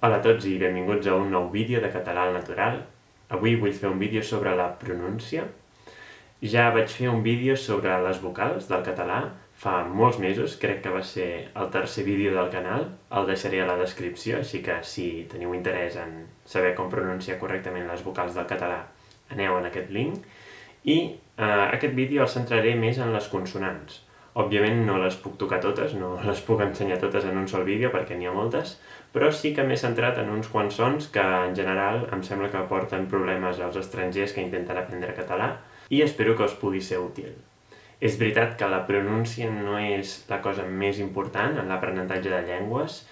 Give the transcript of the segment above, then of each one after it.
Hola a tots i benvinguts a un nou vídeo de Català al Natural. Avui vull fer un vídeo sobre la pronúncia. Ja vaig fer un vídeo sobre les vocals del català fa molts mesos, crec que va ser el tercer vídeo del canal, el deixaré a la descripció, així que si teniu interès en saber com pronunciar correctament les vocals del català, aneu en aquest link. I aquest vídeo el centraré més en les consonants. Òbviament no les puc tocar totes, no les puc ensenyar totes en un sol vídeo perquè n'hi ha moltes, però sí que m'he centrat en uns quants sons que en general em sembla que aporten problemes als estrangers que intenten aprendre català i espero que us pugui ser útil. És veritat que la pronúncia no és la cosa més important en l'aprenentatge de llengües.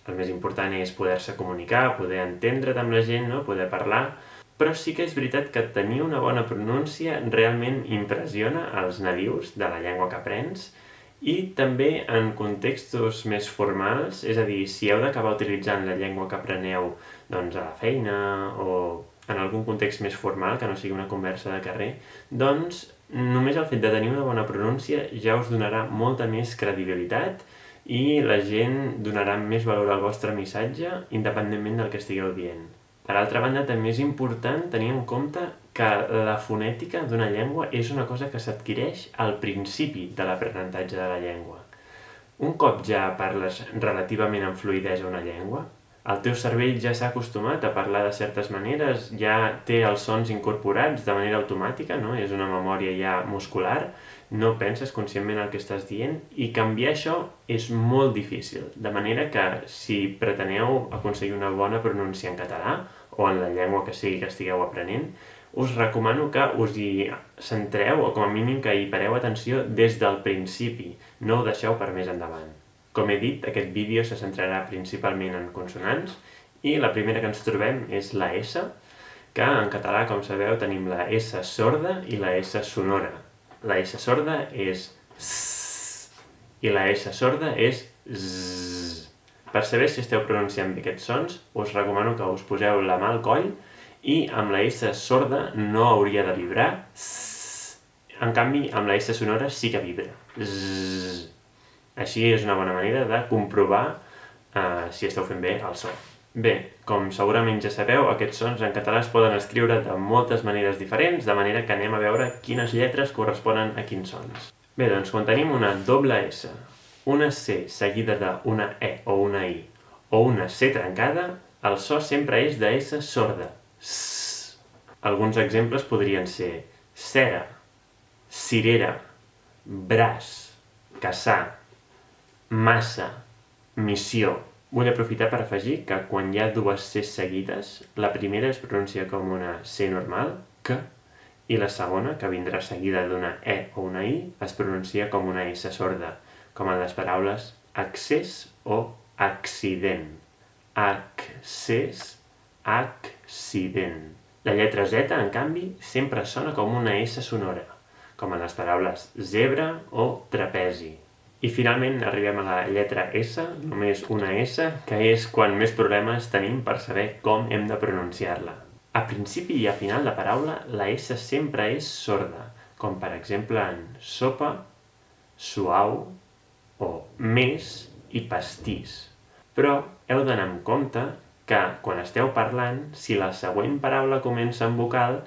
El més important és poder-se comunicar, poder entendre't amb la gent, no? Poder parlar, però sí que és veritat que tenir una bona pronúncia realment impressiona els nadius de la llengua que aprens i també en contextos més formals, és a dir, si heu d'acabar utilitzant la llengua que apreneu doncs, a la feina o en algun context més formal, que no sigui una conversa de carrer, doncs només el fet de tenir una bona pronúncia ja us donarà molta més credibilitat i la gent donarà més valor al vostre missatge independentment del que estigueu dient. Per altra banda, també és important tenir en compte que la fonètica d'una llengua és una cosa que s'adquireix al principi de l'aprenentatge de la llengua. Un cop ja parles relativament amb fluïdesa una llengua, el teu cervell ja s'ha acostumat a parlar de certes maneres, ja té els sons incorporats de manera automàtica, no? És una memòria ja muscular, no penses conscientment el que estàs dient, i canviar això és molt difícil. De manera que si preteneu aconseguir una bona pronúncia en català, o en la llengua que sigui que estigueu aprenent, us recomano que us hi centreu, o com a mínim que hi pareu atenció des del principi, no ho deixeu per més endavant. Com he dit, aquest vídeo se centrarà principalment en consonants i la primera que ens trobem és la S, que en català, com sabeu, tenim la S sorda i la S sonora. La S sorda és S i la S sorda és Z. Per saber si esteu pronunciant bé aquests sons, us recomano que us poseu la mà al coll i amb la S sorda no hauria de vibrar. En canvi, amb la S sonora sí que vibra. Z. Així és una bona manera de comprovar si esteu fent bé el so. Bé, com segurament ja sabeu, aquests sons en català es poden escriure de moltes maneres diferents, de manera que anem a veure quines lletres corresponen a quins sons. Bé, doncs quan tenim una doble S, una C seguida d'una E o una I, o una C trencada, el so sempre és de S sorda. S. Alguns exemples podrien ser cera, cirera, braç, caçar, massa, missió. Vull aprofitar per afegir que quan hi ha dues Cs seguides, la primera es pronuncia com una C normal, que, i la segona, que vindrà seguida d'una E o una I, es pronuncia com una S sorda, com en les paraules accés o accident. Accés, accident. La lletra Z, en canvi, sempre sona com una S sonora, com en les paraules zebra o trapezi. I finalment arribem a la lletra S, només una S, que és quan més problemes tenim per saber com hem de pronunciar-la. A principi i a final de paraula, la S sempre és sorda, com per exemple en sopa, suau o més i pastís. Però heu d'anar amb compte que quan esteu parlant, si la següent paraula comença amb vocal,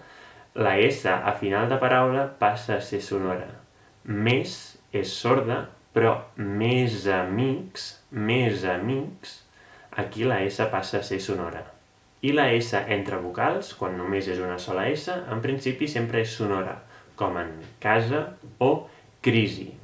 la S a final de paraula passa a ser sonora. Més és sorda, però més amics, aquí la S passa a ser sonora. I la S entre vocals, quan només és una sola S, en principi sempre és sonora, com en casa o crisi.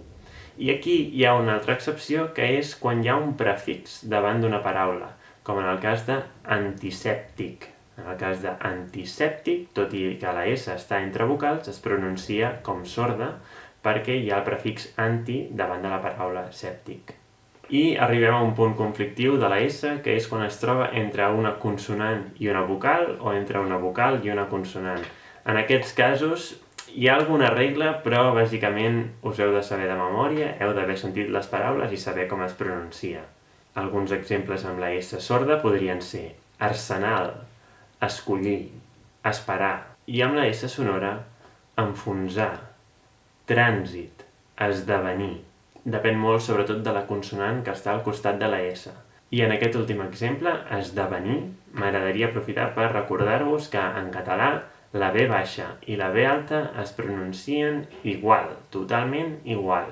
I aquí hi ha una altra excepció, que és quan hi ha un prefix davant d'una paraula, com en el cas d'antisèptic. En el cas d'antisèptic, tot i que la S està entre vocals, es pronuncia com sorda, perquè hi ha el prefix anti davant de la paraula sèptic. I arribem a un punt conflictiu de la S, que és quan es troba entre una consonant i una vocal, o entre una vocal i una consonant. En aquests casos hi ha alguna regla, però bàsicament us heu de saber de memòria, heu d'haver sentit les paraules i saber com es pronuncia. Alguns exemples amb la S sorda podrien ser arsenal, escollir, esperar, i amb la S sonora, enfonsar, trànsit, esdevenir. Depèn molt sobretot de la consonant que està al costat de la S. I en aquest últim exemple, esdevenir, m'agradaria aprofitar per recordar-vos que en català la B baixa i la B alta es pronuncien igual, totalment igual.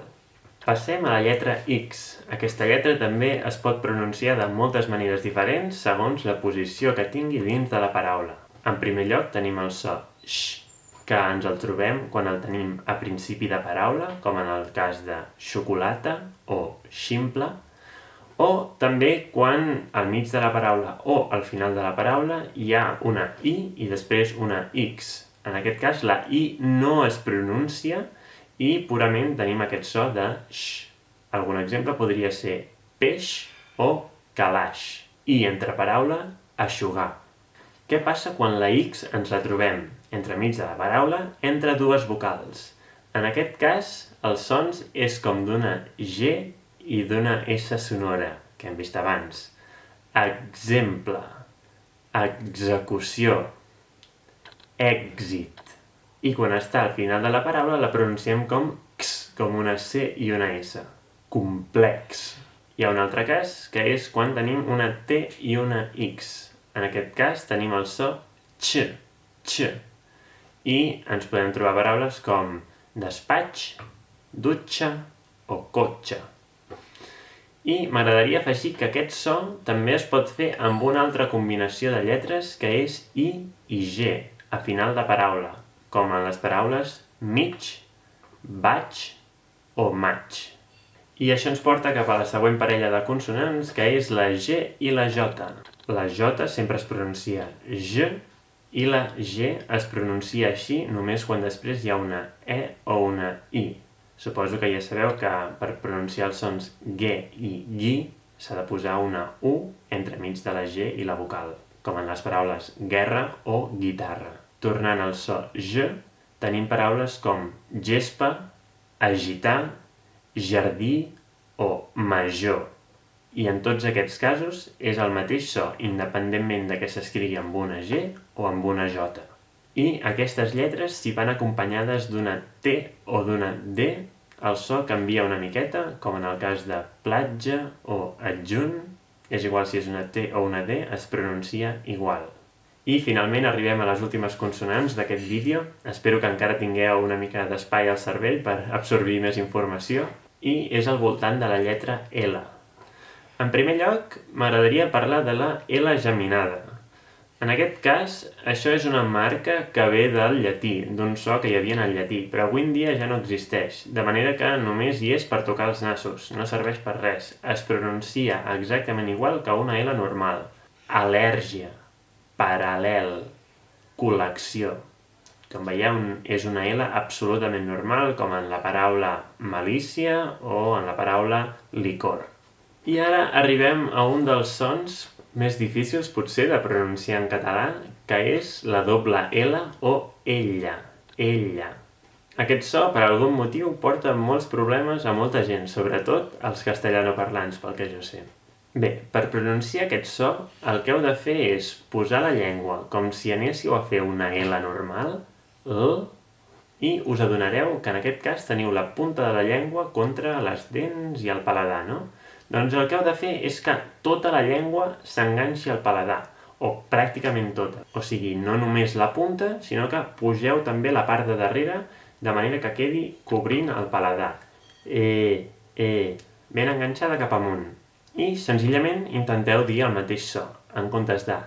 Passem a la lletra X. Aquesta lletra també es pot pronunciar de moltes maneres diferents segons la posició que tingui dins de la paraula. En primer lloc tenim el so x, que ens el trobem quan el tenim a principi de paraula, com en el cas de xocolata o ximple, o també quan al mig de la paraula o al final de la paraula hi ha una I i després una X. En aquest cas la I no es pronuncia i purament tenim aquest so de x. Algun exemple podria ser peix o calaix. I entre paraula, eixugar. Què passa quan la X ens la trobem entremig de la paraula entre dues vocals? En aquest cas, els sons és com d'una G i d'una S sonora, que hem vist abans. Exemple, execució, èxit. I quan està al final de la paraula la pronunciem com x, com una C i una S. Complex. Hi ha un altre cas, que és quan tenim una T i una X. En aquest cas tenim el so x, x. I ens podem trobar paraules com despatx, dutxa o cotxe. I m'agradaria afegir que aquest so també es pot fer amb una altra combinació de lletres que és I i G, a final de paraula, com en les paraules mig, vaig o maig. I això ens porta cap a la següent parella de consonants, que és la G i la J. La J sempre es pronuncia J i la G es pronuncia així només quan després hi ha una E o una I. Suposo que ja sabeu que per pronunciar els sons G i G s'ha de posar una U entremig de la G i la vocal, com en les paraules guerra o guitarra. Tornant al so J, tenim paraules com gespa, agitar, jardí o major. I en tots aquests casos és el mateix so, independentment de que s'escrigui amb una G o amb una J. I aquestes lletres, si van acompanyades d'una T o d'una D, el so canvia una miqueta, com en el cas de platja o adjunt, és igual si és una T o una D, es pronuncia igual. I finalment arribem a les últimes consonants d'aquest vídeo. Espero que encara tingueu una mica d'espai al cervell per absorbir més informació. I és al voltant de la lletra L. En primer lloc, m'agradaria parlar de la L geminada. En aquest cas, això és una marca que ve del llatí, d'un so que hi havia en el llatí, però avui en dia ja no existeix, de manera que només hi és per tocar els nassos, no serveix per res. Es pronuncia exactament igual que una L normal. Al·lèrgia, paral·lel, col·lecció. Com veieu, és una L absolutament normal, com en la paraula malícia o en la paraula licor. I ara arribem a un dels sons més difícils, potser, de pronunciar en català, que és la doble L o ella, ella. Aquest so, per algun motiu, porta molts problemes a molta gent, sobretot als castellanoparlants, pel que jo sé. Bé, per pronunciar aquest so, el que heu de fer és posar la llengua com si anéssiu a fer una L normal, i us adonareu que en aquest cas teniu la punta de la llengua contra les dents i el paladar, no? Doncs el que heu de fer és que tota la llengua s'enganxi al paladar, o pràcticament tota. O sigui, no només la punta, sinó que pugeu també la part de darrere, de manera que quedi cobrint el paladar. Ben enganxada cap amunt. I senzillament intenteu dir el mateix so, en comptes de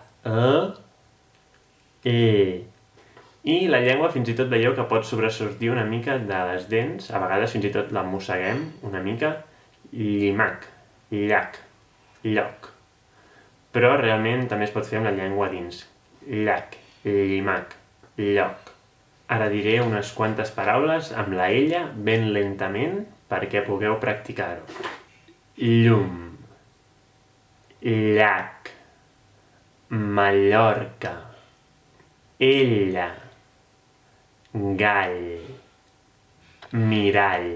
I la llengua fins i tot veieu que pot sobresortir una mica de les dents, a vegades fins i tot la mosseguem una mica, llimac, llac, lloc. Però realment també es pot fer amb la llengua dins. Llac, llimac, lloc. Ara diré unes quantes paraules amb la ella ben lentament perquè pugueu practicar-ho. Llum, llac, Mallorca, ella, gall, mirall.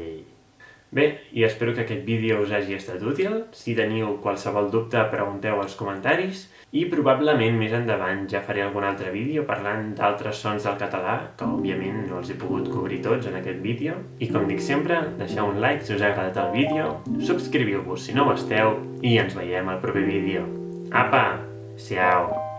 Bé, i espero que aquest vídeo us hagi estat útil. Si teniu qualsevol dubte, pregunteu als comentaris. I probablement més endavant ja faré algun altre vídeo parlant d'altres sons del català, que òbviament no els he pogut cobrir tots en aquest vídeo. I com dic sempre, deixeu un like si us ha agradat el vídeo, subscriviu-vos si no ho esteu i ens veiem al proper vídeo. Apa! Siau!